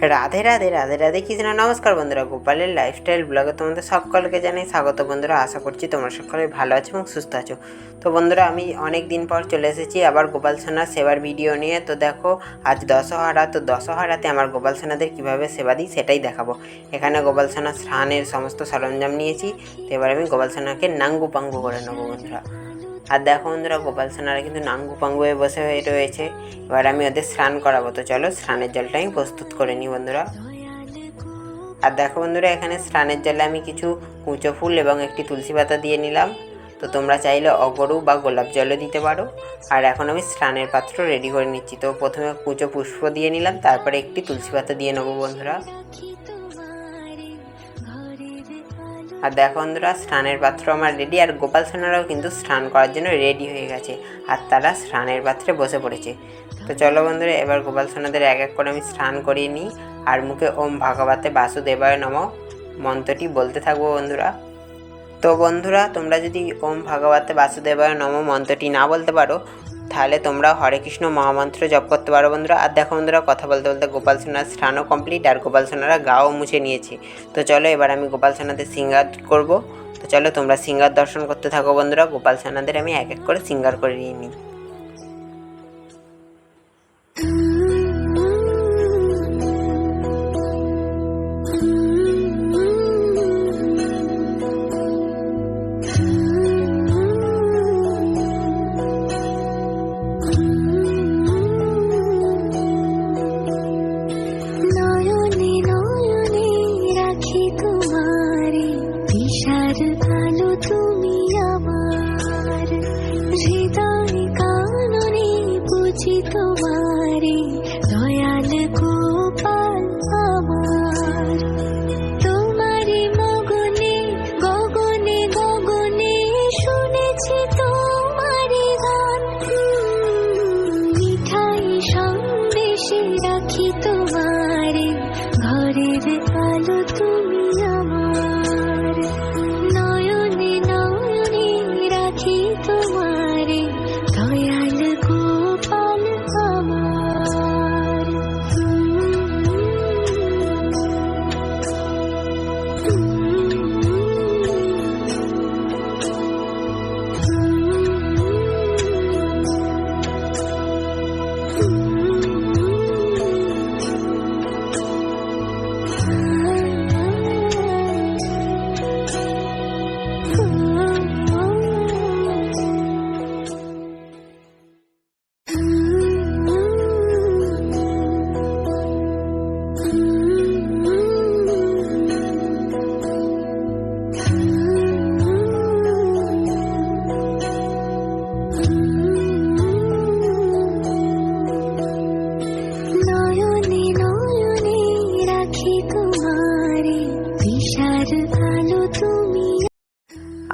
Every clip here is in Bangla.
রাধে রাধে রাধে রাধে কৃষ্ণ। নমস্কার বন্ধুরা, গোপালের লাইফস্টাইল ব্লগে তোমাদের সকলকে জানাই স্বাগত। বন্ধুরা, আশা করছি তোমরা সকলে ভালো আছো এবং সুস্থ আছো। তো বন্ধুরা, আমি অনেক দিন পর চলে এসেছি আবার গোপাল সোনার সেবার ভিডিও নিয়ে। তো দেখো, আজ দশহরা, তো দশহরাতে আমার গোপাল সোনাদের কীভাবে সেবা দিই সেটাই দেখাবো। এখানে গোপাল সোনার স্নানের সমস্ত সরঞ্জাম নিয়েছি। তো এবার আমি গোপাল সোনাকে নাঙ্গু পাঙ্গু করে নেবো বন্ধুরা। আর দেখো বন্ধুরা, গোপাল সোনারা কিন্তু নাঙ্গু পাঙ্গু হয়ে বসে হয়ে রয়েছে। এবার আমি ওদের স্নান করাবো। তো চলো স্নানের জলটা আমি প্রস্তুত করে নিই বন্ধুরা। আর দেখো বন্ধুরা, এখানে স্নানের জলে আমি কিছু কুঁচো ফুল এবং একটি তুলসী পাতা দিয়ে নিলাম। তো তোমরা চাইলে অগরু বা গোলাপ জলও দিতে পারো। আর এখন আমি স্নানের পাত্র রেডি করে নিচ্ছি। তো প্রথমে কুঁচো পুষ্প দিয়ে নিলাম, তারপরে একটি তুলসী পাতা দিয়ে নেবো বন্ধুরা। আর দেখো বন্ধুরা, স্নানের পাত্র আমার রেডি। আর গোপাল সোনারাও কিন্তু স্নান করার জন্য রেডি হয়ে গেছে, আর তারা স্নানের পাত্রে বসে পড়েছে। তো চলো বন্ধুরা, এবার গোপাল সোনাদের এক এক করে আমি স্নান করিয়ে নিই। আর মুখে ওম ভগবতে বাসুদেবায় নমঃ মন্ত্রটি বলতে থাকবো বন্ধুরা। তো বন্ধুরা, তোমরা যদি ওম ভগবতে বাসুদেবায় নমঃ মন্ত্রটি না বলতে পারো, তাহলে তোমরা হরে কৃষ্ণ মহামন্ত্র জপ করতে পারো বন্ধুরা। আর দেখো বন্ধুরা, কথা বলতে বলতে গোপাল সোনার স্নানও কমপ্লিট, আর গোপাল সোনারা গাও মুছে নিয়েছে। তো চলো এবার আমি গোপাল সোনাদের শৃঙ্গার করব। তো চলো তোমরা শৃঙ্গার দর্শন করতে থাকো বন্ধুরা। গোপাল সোনাদের আমি এক এক করে শৃঙ্গার করে নিই। তোমারে দয়াল গোপাল আমার, তোমারে মগনে গগনে গগনে শুনেছি তোমারে গান। মিঠাই সন্দেশে রাখি তোমারে, ঘরের আলো তুমি আমার। নয়নে নয়নে রাখি তোমারে, দয়াল গোপাল আমার।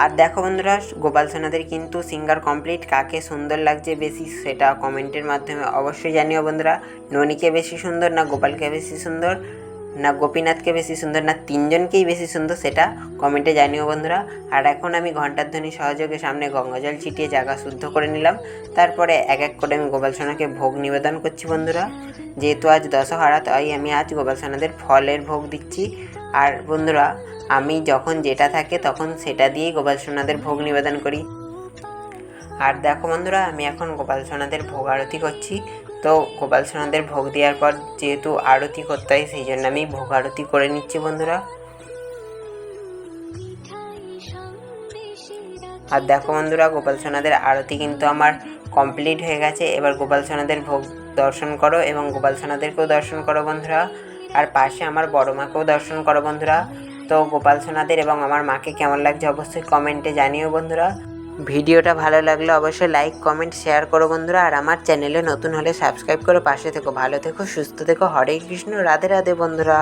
আর দেখো বন্ধুরা, গোপাল সোনাদের কিন্তু সিঙ্গার কমপ্লিট। কাকে সুন্দর লাগছে বেশি সেটা কমেন্টের মাধ্যমে অবশ্যই জানিও বন্ধুরা। ননীকে বেশি সুন্দর, না গোপালকে বেশি সুন্দর, না গোপীনাথকে বেশি সুন্দর, না তিনজনকেই বেশি সুন্দর, সেটা কমেন্টে জানিও বন্ধুরা। আর এখন আমি ঘণ্টার ধ্বনি সহযোগে সামনে গঙ্গাজল ছিটিয়ে জায়গা শুদ্ধ করে নিলাম। তারপরে এক এক করে আমি গোপাল সোনাকে ভোগ নিবেদন করছি বন্ধুরা। যেহেতু আজ দশহরা, তাই আমি আজ গোপাল সোনাদের ফলের ভোগ দিচ্ছি। আর বন্ধুরা, আমি যখন যেটা থাকে তখন সেটা দিয়েই গোপাল সোনাদের ভোগ নিবেদন করি। আর দেখো বন্ধুরা, আমি এখন গোপাল সোনাদের ভোগ আরতি করছি। তো গোপাল সোনাদের ভোগ দেওয়ার পর যেহেতু আরতি করতে হয়, সেই জন্য আমি ভোগ আরতি করে নিচ্ছি বন্ধুরা। আর দেখো বন্ধুরা, গোপাল সোনাদের আরতি কিন্তু আমার কমপ্লিট হয়ে গেছে। এবার গোপাল সোনাদের ভোগ দর্শন করো এবং গোপাল সোনাদেরকেও দর্শন করো বন্ধুরা। আর পাশে আমার বড় মাকেও দর্শন করো বন্ধুরা। তো গোপাল সোনাদের এবং আমার মাকে কেমন লাগছে অবশ্যই কমেন্টে জানিও বন্ধুরা। ভিডিওটা ভালো লাগলে অবশ্যই লাইক কমেন্ট শেয়ার করো বন্ধুরা। আর আমার চ্যানেলে নতুন হলে সাবস্ক্রাইব করে পাশে থেকো। ভালো থেকো, সুস্থ থেকো। হরে কৃষ্ণ, রাধে রাধে বন্ধুরা।